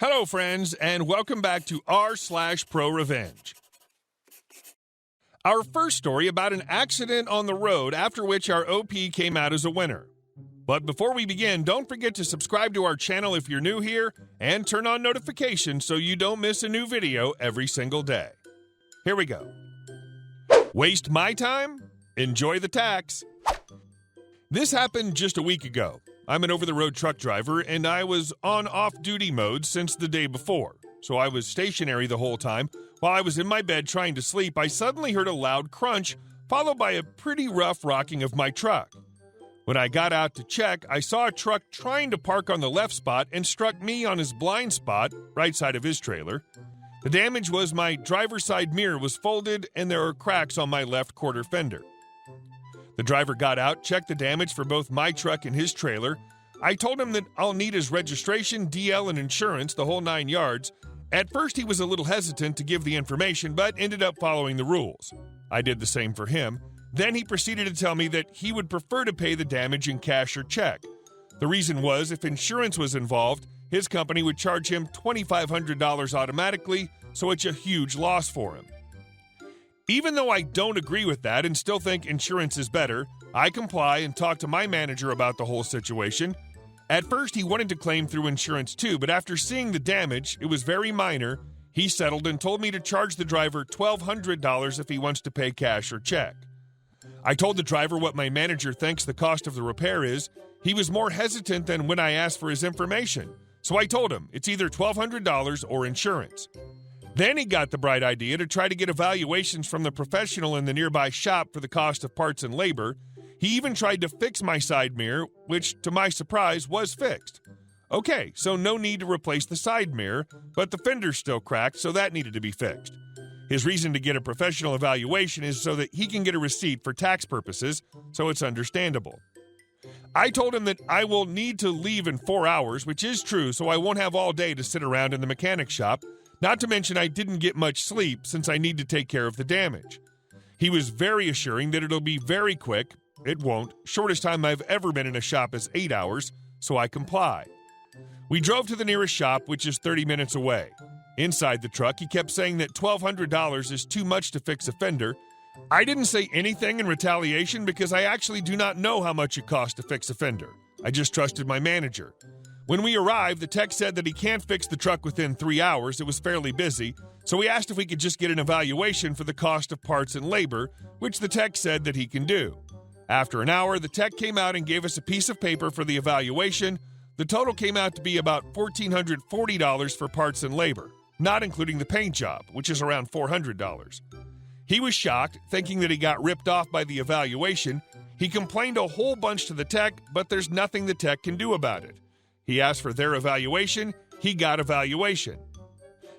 Hello, friends, and welcome back to r/ProRevenge. Our first story about an accident on the road after which our OP came out as a winner. But before we begin, don't forget to subscribe to our channel if you're new here and turn on notifications so you don't miss a new video every single day. Here we go. Waste my time? Enjoy the tax. This happened just a week ago. I'm an over-the-road truck driver, and I was on off-duty mode since the day before. So I was stationary the whole time. While I was in my bed trying to sleep, I suddenly heard a loud crunch, followed by a pretty rough rocking of my truck. When I got out to check, I saw a truck trying to park on the left spot and struck me on his blind spot, right side of his trailer. The damage was my driver's side mirror was folded, and there are cracks on my left quarter fender. The driver got out, checked the damage for both my truck and his trailer. I told him that I'll need his registration, DL, and insurance, the whole 9 yards. At first, he was a little hesitant to give the information, but ended up following the rules. I did the same for him. Then he proceeded to tell me that he would prefer to pay the damage in cash or check. The reason was, if insurance was involved, his company would charge him $2,500 automatically, so it's a huge loss for him. Even though I don't agree with that and still think insurance is better, I comply and talk to my manager about the whole situation. At first, he wanted to claim through insurance too, but after seeing the damage, it was very minor, he settled and told me to charge the driver $1,200 if he wants to pay cash or check. I told the driver what my manager thinks the cost of the repair is. He was more hesitant than when I asked for his information, so I told him it's either $1,200 or insurance. Then he got the bright idea to try to get evaluations from the professional in the nearby shop for the cost of parts and labor. He even tried to fix my side mirror, which, to my surprise, was fixed. Okay, so no need to replace the side mirror, but the fender's still cracked, so that needed to be fixed. His reason to get a professional evaluation is so that he can get a receipt for tax purposes, so it's understandable. I told him that I will need to leave in 4 hours, which is true, so I won't have all day to sit around in the mechanic shop. Not to mention I didn't get much sleep since I need to take care of the damage. He was very assuring that it'll be very quick. It won't. Shortest time I've ever been in a shop is 8 hours, so I comply. We drove to the nearest shop, which is 30 minutes away. Inside the truck, he kept saying that $1,200 is too much to fix a fender. I didn't say anything in retaliation because I actually do not know how much it costs to fix a fender. I just trusted my manager. When we arrived, the tech said that he can't fix the truck within 3 hours. It was fairly busy, so we asked if we could just get an evaluation for the cost of parts and labor, which the tech said that he can do. After an hour, the tech came out and gave us a piece of paper for the evaluation. The total came out to be about $1,440 for parts and labor, not including the paint job, which is around $400. He was shocked, thinking that he got ripped off by the evaluation. He complained a whole bunch to the tech, but there's nothing the tech can do about it. He asked for their evaluation. He got evaluation.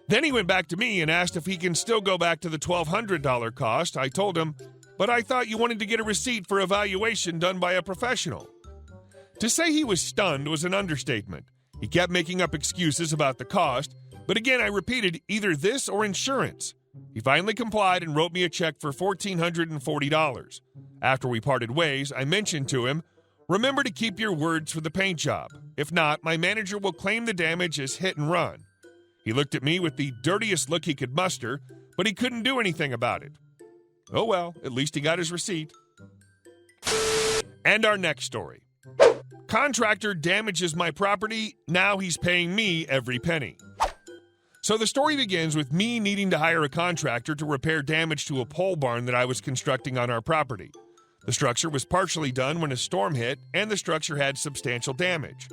Then he went back to me and asked if he can still go back to the $1,200 cost. I told him, but I thought you wanted to get a receipt for evaluation done by a professional. To say he was stunned was an understatement. He kept making up excuses about the cost, but again I repeated either this or insurance. He finally complied and wrote me a check for $1,440. After we parted ways, I mentioned to him, remember to keep your words for the paint job. If not, my manager will claim the damage as hit and run. He looked at me with the dirtiest look he could muster, but he couldn't do anything about it. Oh well, at least he got his receipt. And our next story. Contractor damages my property, now he's paying me every penny. So the story begins with me needing to hire a contractor to repair damage to a pole barn that I was constructing on our property. The structure was partially done when a storm hit, and the structure had substantial damage.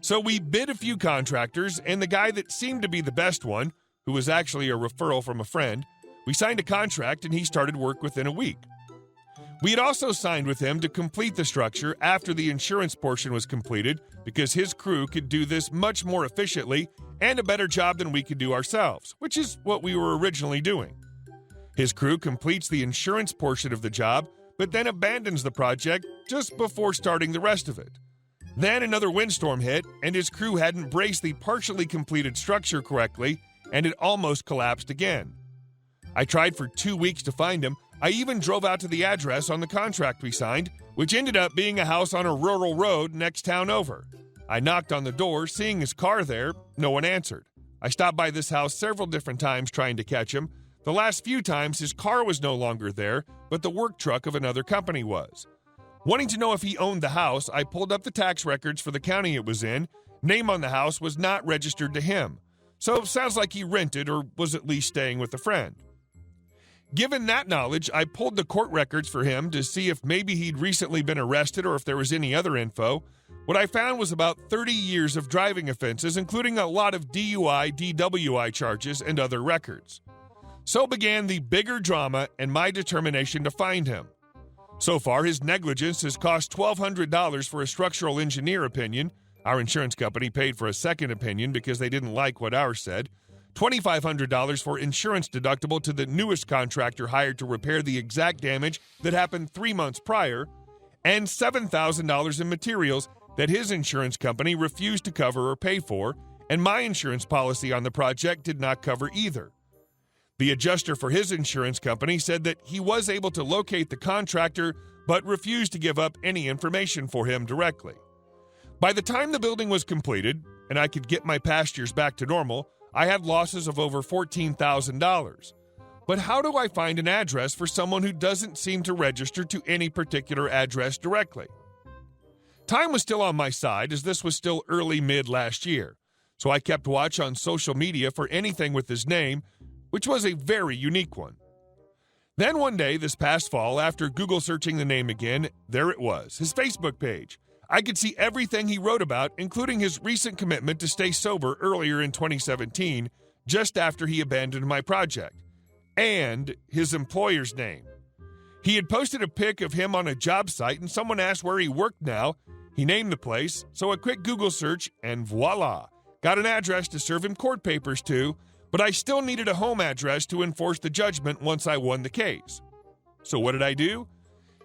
So we bid a few contractors, and the guy that seemed to be the best one, who was actually a referral from a friend, we signed a contract and he started work within a week. We had also signed with him to complete the structure after the insurance portion was completed because his crew could do this much more efficiently and a better job than we could do ourselves, which is what we were originally doing. His crew completes the insurance portion of the job, but then abandons the project just before starting the rest of it. Then another windstorm hit, and his crew hadn't braced the partially completed structure correctly, and it almost collapsed again. I tried for 2 weeks to find him. I even drove out to the address on the contract we signed, which ended up being a house on a rural road next town over. I knocked on the door, seeing his car there. No one answered. I stopped by this house several different times trying to catch him. The last few times, his car was no longer there, but the work truck of another company was. Wanting to know if he owned the house, I pulled up the tax records for the county it was in. Name on the house was not registered to him. So sounds like he rented or was at least staying with a friend. Given that knowledge, I pulled the court records for him to see if maybe he'd recently been arrested or if there was any other info. What I found was about 30 years of driving offenses, including a lot of DUI, DWI charges, and other records. So began the bigger drama and my determination to find him. So far, his negligence has cost $1,200 for a structural engineer opinion. Our insurance company paid for a second opinion because they didn't like what ours said. $2,500 for insurance deductible to the newest contractor hired to repair the exact damage that happened 3 months prior, and $7,000 in materials that his insurance company refused to cover or pay for, and my insurance policy on the project did not cover either. The adjuster for his insurance company said that he was able to locate the contractor, but refused to give up any information for him directly. By the time the building was completed, and I could get my pastures back to normal, I had losses of over $14,000. But how do I find an address for someone who doesn't seem to register to any particular address directly? Time was still on my side, as this was still early-mid last year, so I kept watch on social media for anything with his name, which was a very unique one. Then one day this past fall, after Google searching the name again, there it was, his Facebook page. I could see everything he wrote about, including his recent commitment to stay sober earlier in 2017, just after he abandoned my project, and his employer's name. He had posted a pic of him on a job site, and someone asked where he worked now. He named the place, so a quick Google search, and voila, got an address to serve him court papers to, but I still needed a home address to enforce the judgment once I won the case. So what did I do?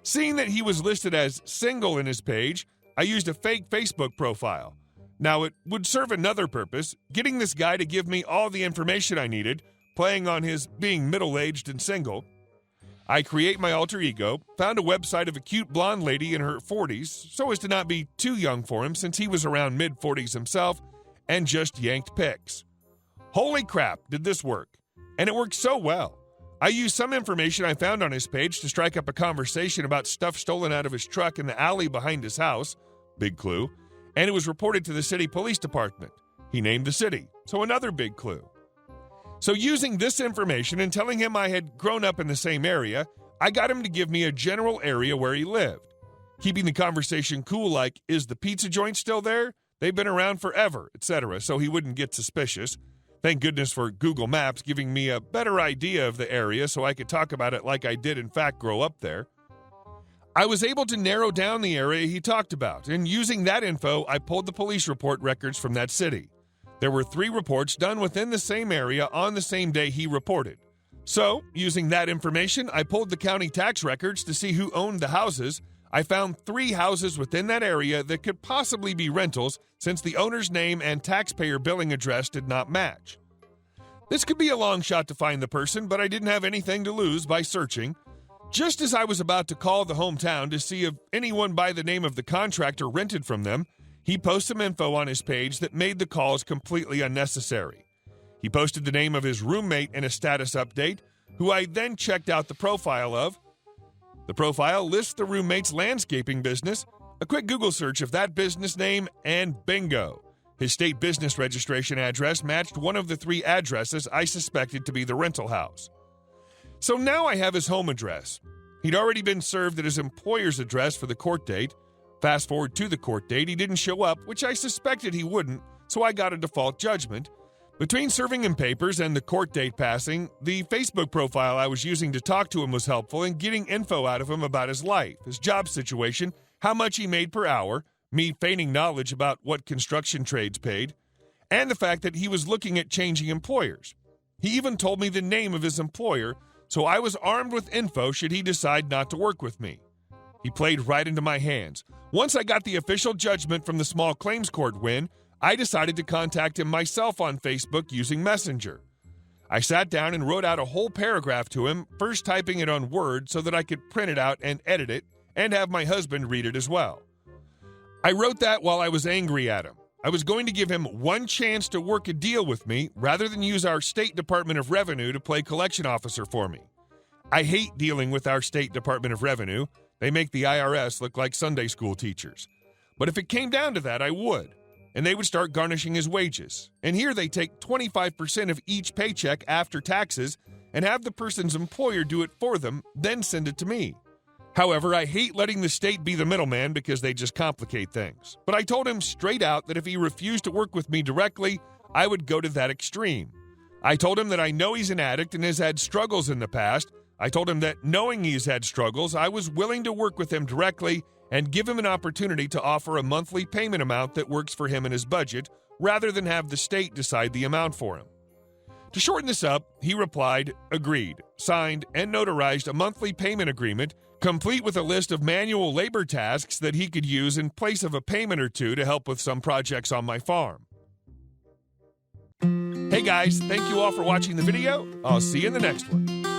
Seeing that he was listed as single in his page, I used a fake Facebook profile. Now, it would serve another purpose, getting this guy to give me all the information I needed, playing on his being middle-aged and single. I create my alter ego, found a website of a cute blonde lady in her 40s, so as to not be too young for him since he was around mid-40s himself, and just yanked pics. Holy crap, did this work? And it worked so well. I used some information I found on his page to strike up a conversation about stuff stolen out of his truck in the alley behind his house, big clue, and it was reported to the city police department. He named the city, so another big clue. So using this information and telling him I had grown up in the same area, I got him to give me a general area where he lived. Keeping the conversation cool like, is the pizza joint still there? They've been around forever, etc., so he wouldn't get suspicious. Thank goodness for Google Maps giving me a better idea of the area so I could talk about it like I did in fact grow up there. I was able to narrow down the area he talked about, and using that info, I pulled the police report records from that city. There were 3 reports done within the same area on the same day he reported. So, using that information, I pulled the county tax records to see who owned the houses. I found 3 houses within that area that could possibly be rentals since the owner's name and taxpayer billing address did not match. This could be a long shot to find the person, but I didn't have anything to lose by searching. Just as I was about to call the hometown to see if anyone by the name of the contractor rented from them, he posted some info on his page that made the calls completely unnecessary. He posted the name of his roommate in a status update, who I then checked out the profile of. The profile lists the roommate's landscaping business, a quick Google search of that business name, and bingo. His state business registration address matched one of the 3 addresses I suspected to be the rental house. So now I have his home address. He'd already been served at his employer's address for the court date. Fast forward to the court date, he didn't show up, which I suspected he wouldn't, so I got a default judgment. Between serving him papers and the court date passing, the Facebook profile I was using to talk to him was helpful in getting info out of him about his life, his job situation, how much he made per hour, me feigning knowledge about what construction trades paid, and the fact that he was looking at changing employers. He even told me the name of his employer, so I was armed with info should he decide not to work with me. He played right into my hands. Once I got the official judgment from the small claims court win, I decided to contact him myself on Facebook using Messenger. I sat down and wrote out a whole paragraph to him, first typing it on Word so that I could print it out and edit it, and have my husband read it as well. I wrote that while I was angry at him. I was going to give him one chance to work a deal with me rather than use our State Department of Revenue to play collection officer for me. I hate dealing with our State Department of Revenue. They make the IRS look like Sunday school teachers. But if it came down to that, I would. And they would start garnishing his wages. And here they take 25% of each paycheck after taxes and have the person's employer do it for them, then send it to me. However, I hate letting the state be the middleman because they just complicate things. But I told him straight out that if he refused to work with me directly, I would go to that extreme. I told him that I know he's an addict and has had struggles in the past. I told him that knowing he's had struggles, I was willing to work with him directly and give him an opportunity to offer a monthly payment amount that works for him and his budget, rather than have the state decide the amount for him. To shorten this up, he replied, agreed, signed, and notarized a monthly payment agreement, complete with a list of manual labor tasks that he could use in place of a payment or two to help with some projects on my farm. Hey guys, thank you all for watching the video. I'll see you in the next one.